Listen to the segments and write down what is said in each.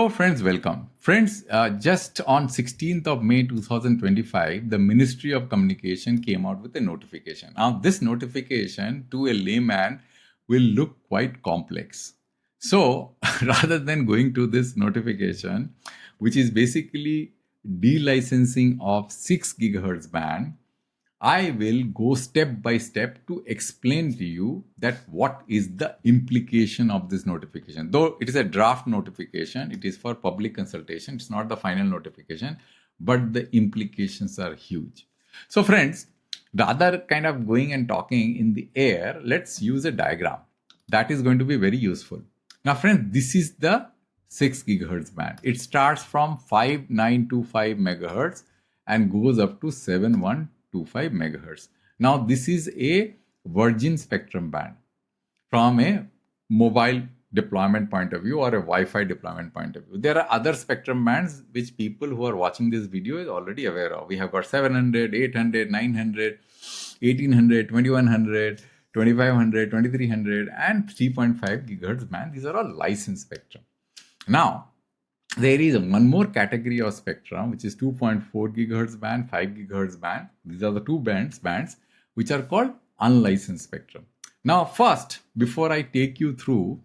So friends, welcome. Friends, just on 16th of May 2025, the Ministry of Communication came out with a notification. Now, this notification to a layman will look quite complex. So rather than going to this notification, which is basically delicensing of 6 gigahertz band, I will go step by step to explain to you that what is the implication of this notification. Though it is a draft notification, it is for public consultation, it's not the final notification, but the implications are huge. So friends, rather kind of going and talking in the air, let's use a diagram. That is going to be very useful. Now friends, this is the 6 gigahertz band. It starts from 5925 megahertz and goes up to 7125 megahertz. Now this is a virgin spectrum band from a mobile deployment point of view or a Wi-Fi deployment point of view. There are other spectrum bands which people who are watching this video is already aware of. We have got 700, 800, 900, 1800, 2100, 2500, 2300 and 3.5 gigahertz band. These are all licensed spectrum. Now, there is one more category of spectrum, which is 2.4 gigahertz band, 5 gigahertz band. These are the two bands which are called unlicensed spectrum. Now, first, before I take you through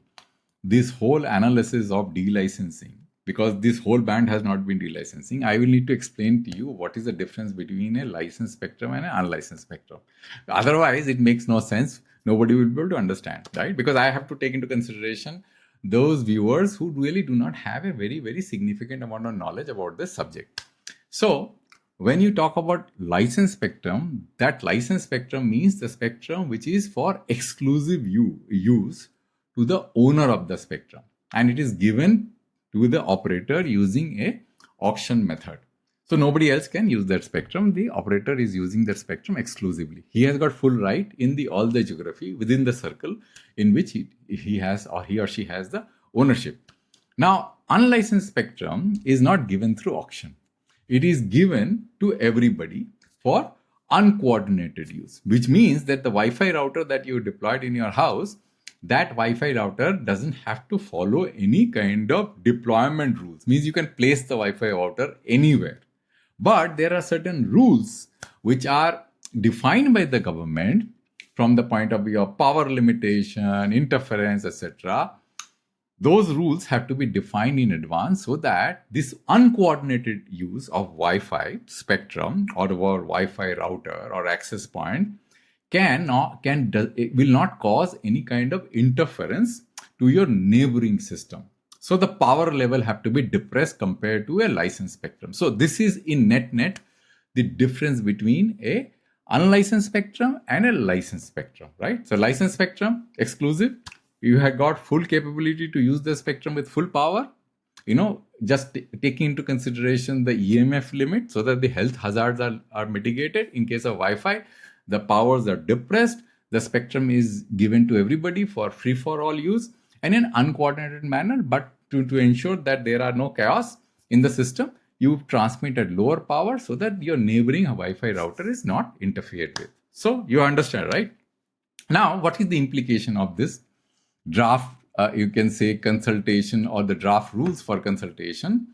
this whole analysis of delicensing, because this whole band has not been delicensing, I will need to explain to you what is the difference between a licensed spectrum and an unlicensed spectrum. Otherwise, it makes no sense. Nobody will be able to understand, right? Because I have to take into consideration those viewers who really do not have a very, very significant amount of knowledge about this subject. So when you talk about licensed spectrum, that licensed spectrum means the spectrum which is for exclusive use to the owner of the spectrum. And it is given to the operator using a auction method. So nobody else can use that spectrum. The operator is using that spectrum exclusively. He has got full right in all the geography within the circle in which he has or he or she has the ownership. Now, unlicensed spectrum is not given through auction. It is given to everybody for uncoordinated use, which means that the Wi-Fi router that you deployed in your house, that Wi-Fi router doesn't have to follow any kind of deployment rules. Means you can place the Wi-Fi router anywhere. But there are certain rules which are defined by the government from the point of view of power limitation, interference, etc. Those rules have to be defined in advance so that this uncoordinated use of Wi-Fi spectrum or Wi-Fi router or access point will not cause any kind of interference to your neighboring system. So the power level have to be depressed compared to a licensed spectrum. So this is in net the difference between a unlicensed spectrum and a licensed spectrum, right? So licensed spectrum, exclusive. You have got full capability to use the spectrum with full power, just taking into consideration the EMF limit so that the health hazards are mitigated. In case of Wi-Fi, the powers are depressed. The spectrum is given to everybody for free for all use and in uncoordinated manner, but to ensure that there are no chaos in the system, you transmit at lower power so that your neighboring Wi-Fi router is not interfered with. So you understand, right? Now, what is the implication of this draft, you can say consultation or the draft rules for consultation?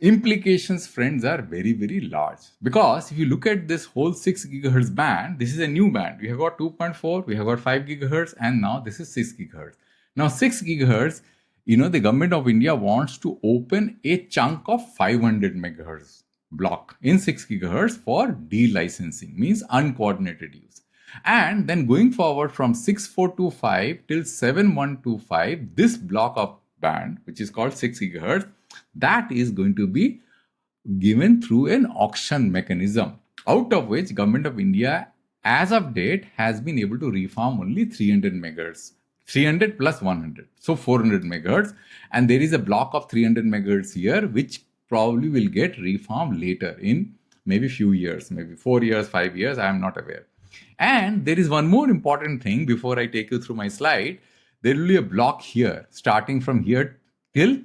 Implications, friends, are very, very large. Because if you look at this whole 6 gigahertz band, this is a new band. We have got 2.4, we have got 5 gigahertz, and now this is 6 gigahertz. Now 6 gigahertz, the government of India wants to open a chunk of 500 megahertz block in 6 gigahertz for delicensing, means uncoordinated use. And then going forward from 6425 till 7125, this block of band, which is called 6 gigahertz, that is going to be given through an auction mechanism, out of which government of India as of date has been able to reform only 300 megahertz. 300 plus 100, so 400 megahertz, and there is a block of 300 megahertz here which probably will get reformed later in maybe few years, maybe 4 years, 5 years, I am not aware. And there is one more important thing before I take you through my slide. There will be a block here starting from here till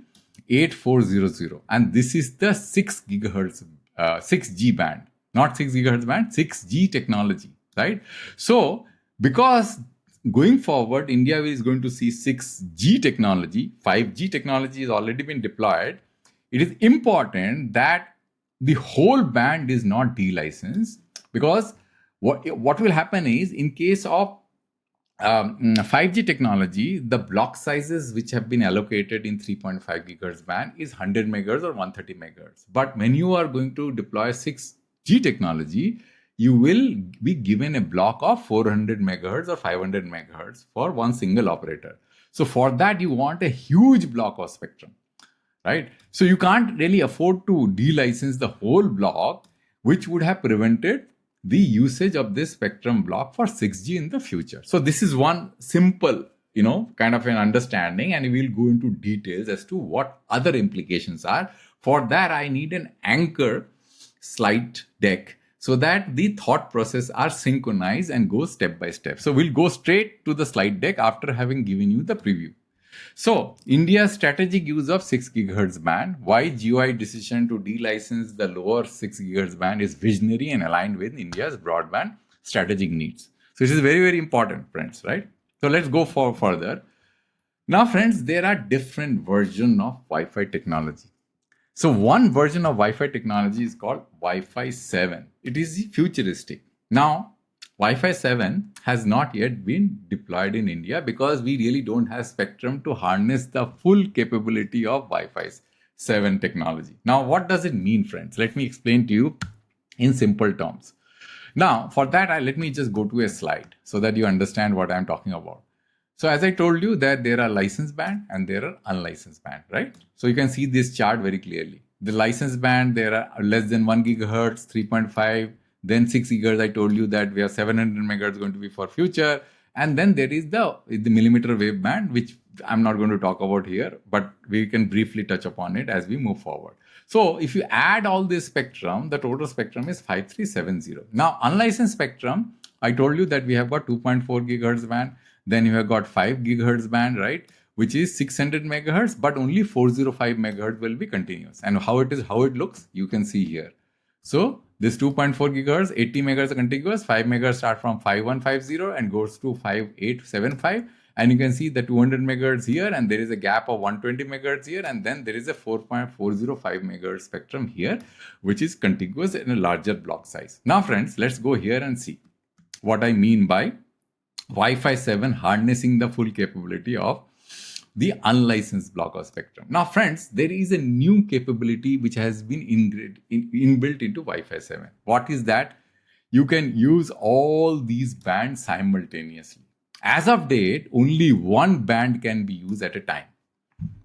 8400, and this is the 6 gigahertz 6G band, not 6 gigahertz band, 6G technology, right? So because going forward, India is going to see 6G technology. 5G technology has already been deployed. It is important that the whole band is not delicensed, because what will happen is, in case of 5G technology, the block sizes which have been allocated in 3.5 gigahertz band is 100 megahertz or 130 megahertz. But when you are going to deploy 6G technology, you will be given a block of 400 megahertz or 500 megahertz for one single operator. So for that, you want a huge block of spectrum, right? So you can't really afford to delicense the whole block, which would have prevented the usage of this spectrum block for 6G in the future. So this is one simple, kind of an understanding, and we'll go into details as to what other implications are. For that, I need an anchor slide deck so that the thought process are synchronized and go step by step. So we'll go straight to the slide deck after having given you the preview. So, India's strategic use of 6 gigahertz band, why GOI decision to delicense the lower 6 gigahertz band is visionary and aligned with India's broadband strategic needs. So, this is very, very important, friends, right? So, let's go further. Now, friends, there are different versions of Wi-Fi technology. So, one version of Wi-Fi technology is called Wi-Fi 7. It is futuristic. Now, Wi-Fi 7 has not yet been deployed in India because we really don't have spectrum to harness the full capability of Wi-Fi 7 technology. Now, what does it mean, friends? Let me explain to you in simple terms. Now, for that, let me just go to a slide so that you understand what I'm talking about. So as I told you that there are licensed band and there are unlicensed band, right? So you can see this chart very clearly. The licensed band, there are less than 1 gigahertz, 3.5, then 6 gigahertz. I told you that we have 700 megahertz going to be for future. And then there is the millimeter wave band, which I'm not going to talk about here, but we can briefly touch upon it as we move forward. So if you add all this spectrum, the total spectrum is 5370. Now, unlicensed spectrum, I told you that we have got 2.4 gigahertz band. Then you have got 5 gigahertz band, right? Which is 600 megahertz, but only 405 megahertz will be continuous. And how it looks, you can see here. So this 2.4 gigahertz, 80 megahertz contiguous, 5 megahertz start from 5150 and goes to 5875. And you can see the 200 megahertz here, and there is a gap of 120 megahertz here, and then there is a 4.405 megahertz spectrum here, which is contiguous in a larger block size. Now, friends, let's go here and see what I mean by Wi-Fi 7 harnessing the full capability of the unlicensed block of spectrum. Now, friends, there is a new capability which has been inbuilt into Wi-Fi 7. What is that? You can use all these bands simultaneously. As of date, only one band can be used at a time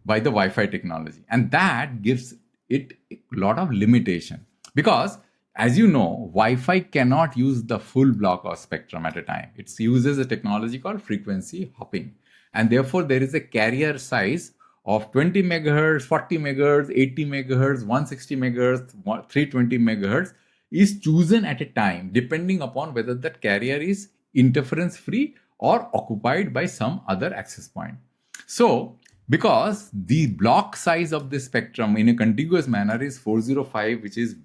by the Wi-Fi technology. And that gives it a lot of limitation because, as you know, Wi-Fi cannot use the full block of spectrum at a time. It uses a technology called frequency hopping. And therefore, there is a carrier size of 20 megahertz, 40 megahertz, 80 megahertz, 160 megahertz, 320 megahertz is chosen at a time, depending upon whether that carrier is interference free or occupied by some other access point. So, because the block size of the spectrum in a contiguous manner is 405, which is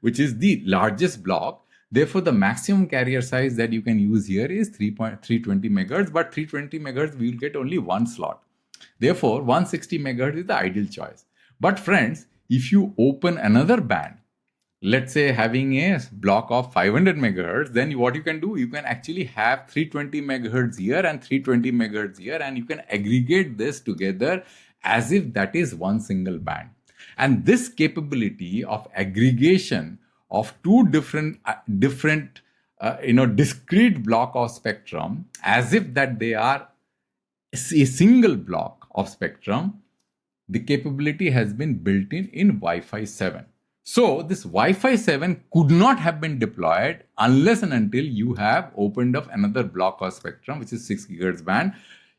which is the largest block. Therefore, the maximum carrier size that you can use here is 320 megahertz, but 320 megahertz we will get only one slot. Therefore, 160 megahertz is the ideal choice. But friends, if you open another band, let's say having a block of 500 megahertz, then what you can do, you can actually have 320 megahertz here and 320 megahertz here, and you can aggregate this together as if that is one single band. And this capability of aggregation of two different discrete block of spectrum as if that they are a single block of spectrum, the capability has been built in Wi-Fi 7. So this Wi-Fi 7 could not have been deployed unless and until you have opened up another block of spectrum, which is 6 gigahertz band.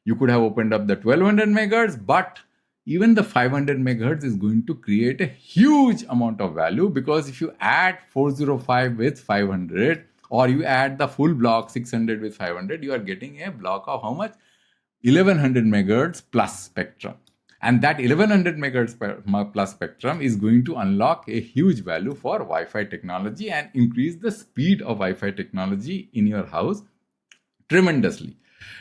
You could have opened up the 1200 megahertz, but even the 500 megahertz is going to create a huge amount of value, because if you add 405 with 500 or you add the full block 600 with 500, you are getting a block of how much? 1100 megahertz plus spectrum. And that 1100 megahertz plus spectrum is going to unlock a huge value for Wi-Fi technology and increase the speed of Wi-Fi technology in your house tremendously.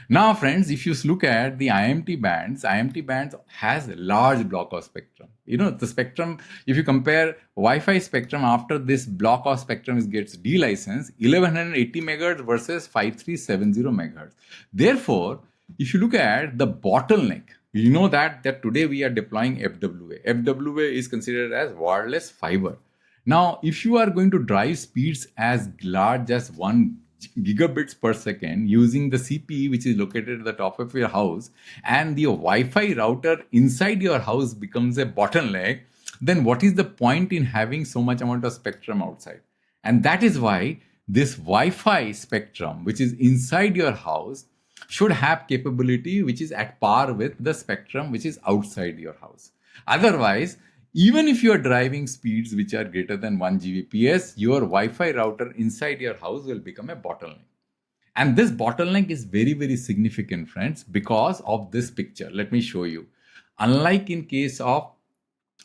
Now, friends, if you look at the IMT bands has a large block of spectrum. The spectrum, if you compare Wi-Fi spectrum after this block of spectrum gets delicensed, 1180 megahertz versus 5370 megahertz. Therefore, if you look at the bottleneck, you know that today we are deploying FWA. FWA is considered as wireless fiber. Now, if you are going to drive speeds as large as 1 gigabits per second using the CPE which is located at the top of your house, and the Wi-Fi router inside your house becomes a bottleneck, then what is the point in having so much amount of spectrum outside? And that is why this Wi-Fi spectrum which is inside your house should have capability which is at par with the spectrum which is outside your house. Otherwise, even if you are driving speeds which are greater than 1 Gbps, your Wi-Fi router inside your house will become a bottleneck. And this bottleneck is very, very significant, friends, because of this picture. Let me show you. Unlike in case of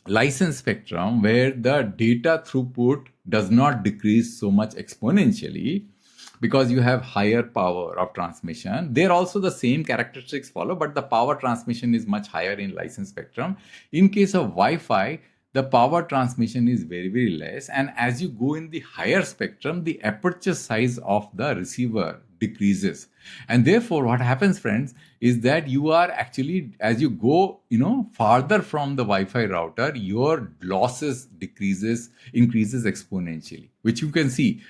licensed spectrum, where the data throughput does not decrease so much exponentially, because you have higher power of transmission. There also the same characteristics follow, but the power transmission is much higher in licensed spectrum. In case of Wi-Fi, the power transmission is very, very less. And as you go in the higher spectrum, the aperture size of the receiver decreases. And therefore, what happens, friends, is that you are actually, as you go, farther from the Wi-Fi router, your losses increases exponentially, which you can see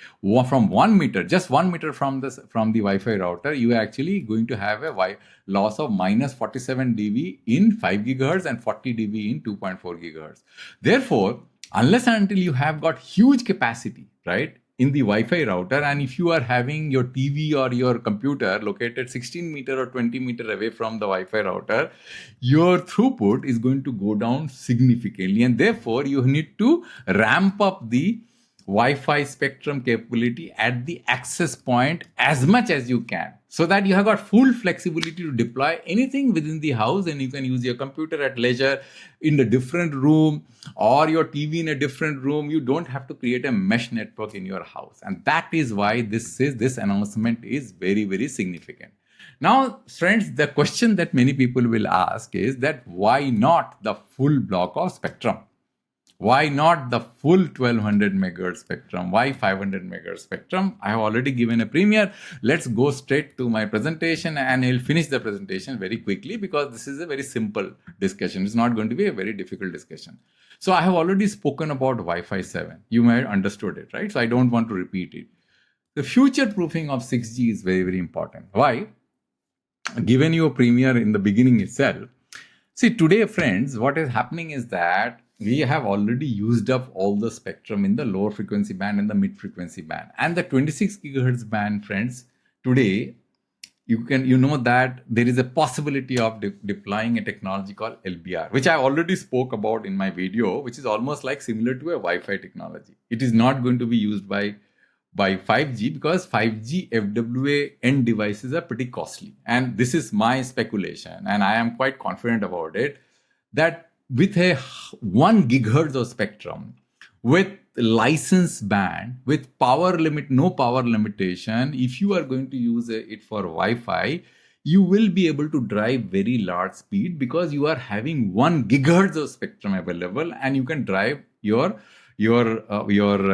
from 1 meter, just 1 meter from the Wi-Fi router, you are actually going to have a loss of minus 47 dB in 5 gigahertz and 40 dB in 2.4 gigahertz. Therefore, unless and until you have got huge capacity, right, in the Wi-Fi router, and if you are having your TV or your computer located 16 meter or 20 meter away from the Wi-Fi router, your throughput is going to go down significantly, and therefore you need to ramp up the Wi-Fi spectrum capability at the access point as much as you can, so that you have got full flexibility to deploy anything within the house, and you can use your computer at leisure in a different room or your TV in a different room. You don't have to create a mesh network in your house, and that is why this announcement is very, very significant. Now, friends, the question that many people will ask is that why not the full block of spectrum? Why not the full 1200 megahertz spectrum? Why 500 megahertz spectrum? I have already given a premiere. Let's go straight to my presentation, and I'll finish the presentation very quickly because this is a very simple discussion. It's not going to be a very difficult discussion. So I have already spoken about Wi-Fi 7. You may have understood it, right? So I don't want to repeat it. The future proofing of 6G is very, very important. Why? Given you a premiere in the beginning itself. See, today, friends, what is happening is that we have already used up all the spectrum in the lower frequency band and the mid frequency band. And the 26 gigahertz band, friends, today, you know that there is a possibility of deploying a technology called LBR, which I already spoke about in my video, which is almost like similar to a Wi-Fi technology. It is not going to be used by 5G because 5G FWA end devices are pretty costly. And this is my speculation, and I am quite confident about it, that with a 1 gigahertz of spectrum, with license band, with no power limitation, if you are going to use it for Wi-Fi, you will be able to drive very large speed because you are having 1 gigahertz of spectrum available, and you can drive your RF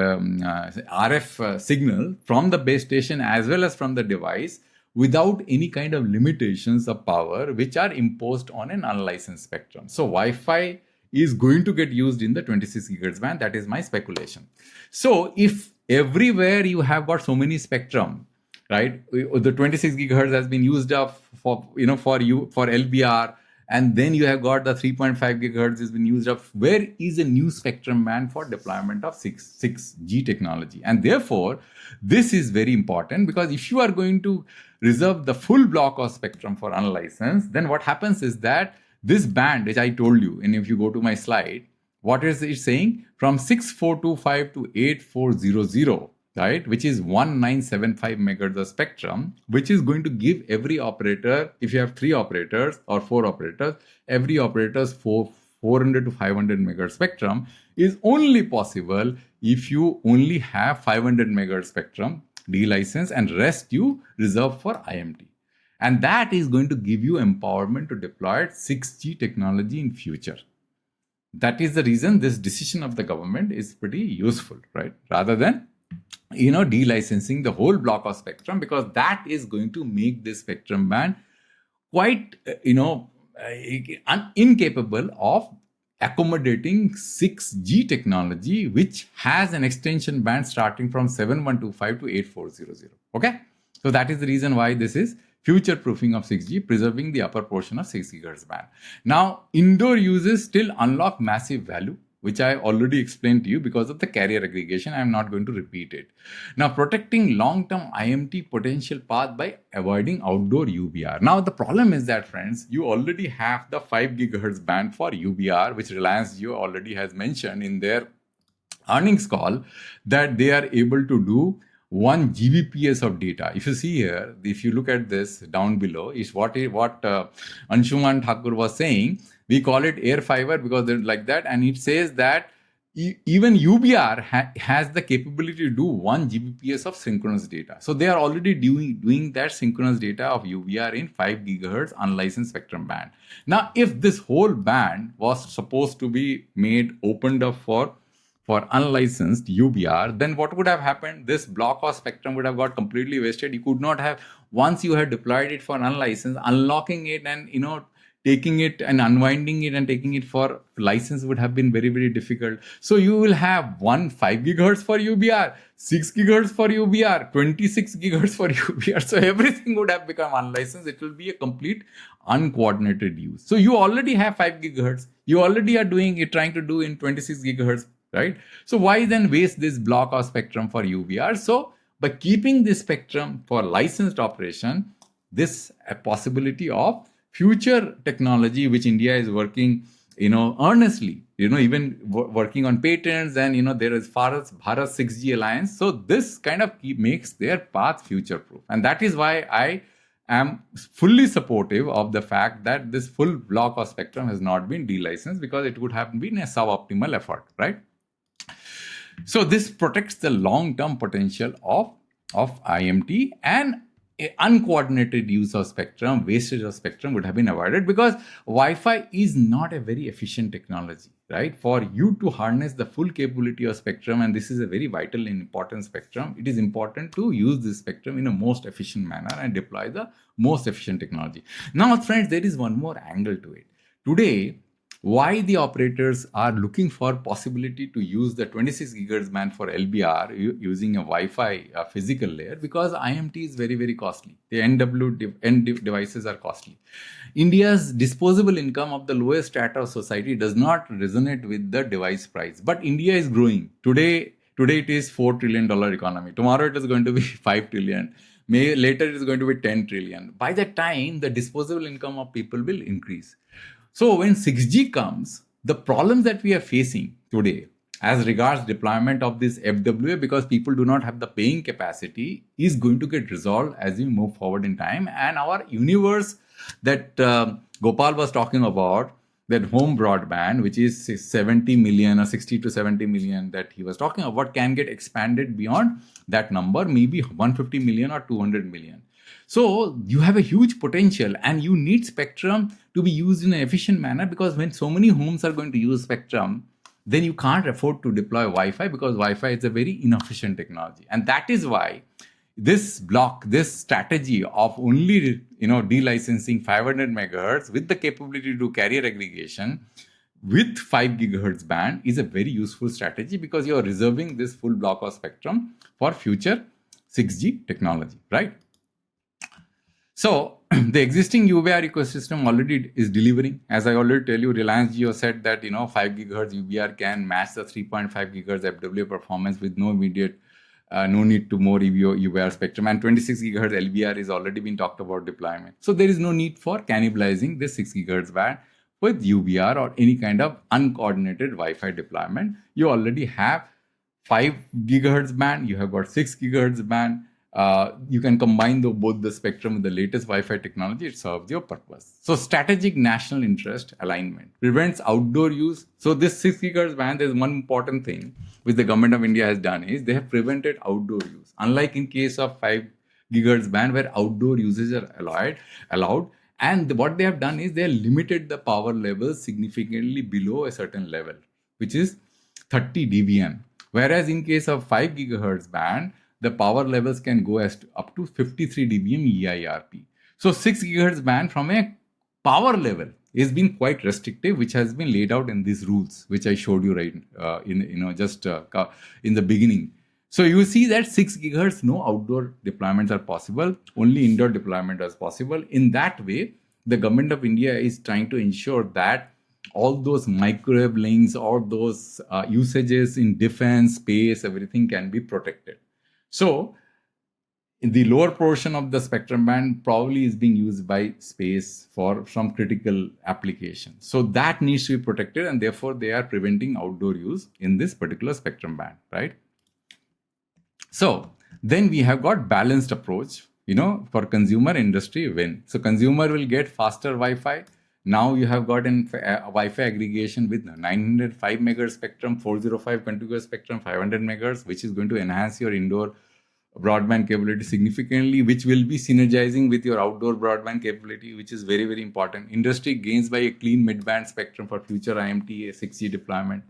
signal from the base station as well as from the device without any kind of limitations of power which are imposed on an unlicensed spectrum. So Wi-Fi is going to get used in the 26 gigahertz band. That is my speculation. So if everywhere you have got so many spectrum, right? The 26 gigahertz has been used up for LBR, and then you have got the 3.5 gigahertz has been used up. Where is a new spectrum band for deployment of 6G technology? And therefore, this is very important, because if you are going to reserve the full block of spectrum for unlicensed, then what happens is that this band, which I told you, and if you go to my slide, what is it saying? From 6425 to 8400, right, which is 1975 megahertz of spectrum, which is going to give every operator, if you have 3 operators or 4 operators, every operator's 400 to 500 megahertz spectrum is only possible if you only have 500 megahertz spectrum D license, and rest you reserve for IMT. And that is going to give you empowerment to deploy 6G technology in future. That is the reason this decision of the government is pretty useful, right? Rather than delicensing the whole block of spectrum, because that is going to make this spectrum band quite incapable of accommodating 6G technology, which has an extension band starting from 7125 to 8400. Okay, so that is the reason why this is future proofing of 6G, preserving the upper portion of 6 GHz band. Now, indoor uses still unlock massive value, which I already explained to you because of the carrier aggregation. I am not going to repeat it. Now, protecting long-term IMT potential path by avoiding outdoor UBR. Now, the problem is that, friends, you already have the 5 GHz band for UBR, which Reliance Jio already has mentioned in their earnings call, that they are able to do 1 Gbps of data. If you see here, if you look at this down below, is what Anshuman Thakur was saying. We call it air fiber because they're like that, and it says that even UBR has the capability to do 1 Gbps of synchronous data. So they are already doing that synchronous data of UBR in 5 GHz unlicensed spectrum band. Now, if this whole band was supposed to be made opened up for unlicensed UBR, then what would have happened? This block of spectrum would have got completely wasted. You could not have, once you had deployed it for unlicensed, unlocking it and taking it and unwinding it and taking it for license would have been very, very difficult. So you will have 5 GHz for UBR, 6 GHz for UBR, 26 GHz for UBR. So everything would have become unlicensed. It will be a complete uncoordinated use. So you already have 5 GHz. You already are trying to do in 26 GHz. Right? So why then waste this block of spectrum for UBR? So by keeping this spectrum for licensed operation, this a possibility of future technology which India is working, earnestly, even working on patents, and there is Bharat 6G alliance. So this kind of makes their path future proof, and that is why I am fully supportive of the fact that this full block of spectrum has not been delicensed, because it would have been a suboptimal effort, right? So this protects the long-term potential of IMT, and uncoordinated use of spectrum, wastage of spectrum would have been avoided, because Wi-Fi is not a very efficient technology, right? For you to harness the full capability of spectrum, and this is a very vital and important spectrum, it is important to use this spectrum in a most efficient manner and deploy the most efficient technology. Now, friends, there is one more angle to it. Today, why the operators are looking for possibility to use the 26 GHz band for LBR using a Wi-Fi physical layer, because IMT is very, very costly. The end devices are costly. India's disposable income of the lowest strata of society does not resonate with the device price. But India is growing. Today it is $4 trillion economy. Tomorrow it is going to be 5 trillion. Later it is going to be 10 trillion. By that time, the disposable income of people will increase. So when 6G comes, the problems that we are facing today as regards deployment of this FWA, because people do not have the paying capacity, is going to get resolved as we move forward in time. And our universe that Gopal was talking about, that home broadband, which is 70 million or 60 to 70 million that he was talking about, can get expanded beyond that number, maybe 150 million or 200 million. So you have a huge potential, and you need spectrum to be used in an efficient manner, because when so many homes are going to use spectrum, then you can't afford to deploy Wi-Fi, because Wi-Fi is a very inefficient technology. And that is why this strategy of only delicensing 500 megahertz with the capability to do carrier aggregation with 5 gigahertz band is a very useful strategy, because you are reserving this full block of spectrum for future 6G technology, right? So the existing UBR ecosystem already is delivering. As I already tell you, Reliance Jio said that 5 gigahertz UBR can match the 3.5 gigahertz FWA performance with no need to more UBR spectrum, and 26 gigahertz LBR is already been talked about deployment. So there is no need for cannibalizing this 6 gigahertz band with UBR or any kind of uncoordinated Wi-Fi deployment. You already have 5 gigahertz band, you have got 6 gigahertz band. You can combine both the spectrum with the latest Wi-Fi technology. It serves your purpose. So strategic national interest alignment prevents outdoor use. So this 6 gigahertz band, there's one important thing which the government of India has done, is they have prevented outdoor use. Unlike in case of 5 gigahertz band where outdoor usage are allowed. And what they have done is they have limited the power levels significantly below a certain level, which is 30 dBm. Whereas in case of 5 gigahertz band, the power levels can go up to 53 dBm EIRP. So 6 gigahertz band from a power level is been quite restrictive, which has been laid out in these rules, which I showed you right in the beginning. So you see that 6 gigahertz, no outdoor deployments are possible, only indoor deployment is possible. In that way, the government of India is trying to ensure that all those microwave links, all those usages in defense, space, everything can be protected. So the lower portion of the spectrum band probably is being used by space for some critical applications. So that needs to be protected, and therefore they are preventing outdoor use in this particular spectrum band, right? So then we have got balanced approach, for consumer industry win. So consumer will get faster Wi-Fi. Now you have got Wi-Fi aggregation with 905 megahertz spectrum, 405 contiguous spectrum, 500 megahertz, which is going to enhance your indoor broadband capability significantly, which will be synergizing with your outdoor broadband capability, which is very, very important. Industry gains by a clean mid-band spectrum for future IMT 6G deployment.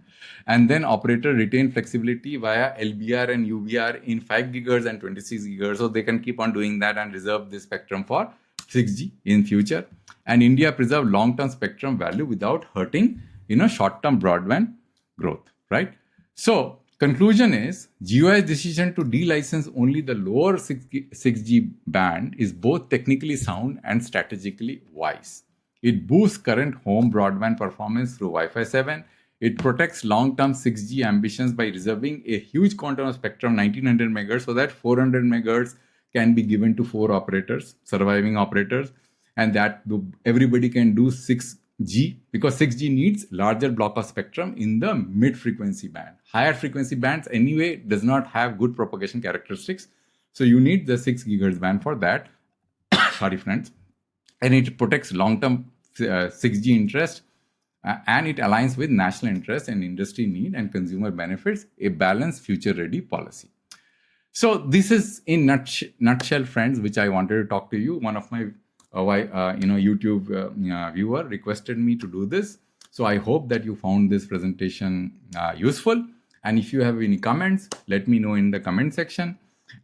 And then operator retain flexibility via LBR and UBR in 5 gigahertz and 26 gigahertz. So they can keep on doing that and reserve this spectrum for 6G in future. And India preserve long-term spectrum value without hurting, short-term broadband growth, right? So conclusion is GOI's decision to de-license only the lower 6G band is both technically sound and strategically wise. It boosts current home broadband performance through Wi-Fi 7. It protects long-term 6G ambitions by reserving a huge quantum of spectrum, 1900 megahertz, so that 400 megahertz can be given to 4 operators, surviving operators, and that everybody can do 6G, because 6G needs larger block of spectrum in the mid-frequency band. Higher frequency bands anyway does not have good propagation characteristics. So you need the 6 gigahertz band for that. Sorry, friends. And it protects long-term 6G interest, and it aligns with national interest and industry need and consumer benefits, a balanced future-ready policy. So this is in nutshell, friends, which I wanted to talk to you. One of my YouTube viewer requested me to do this. So I hope that you found this presentation useful. And if you have any comments, let me know in the comment section,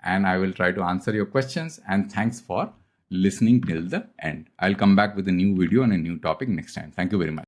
and I will try to answer your questions. And thanks for listening till the end. I'll come back with a new video and a new topic next time. Thank you very much.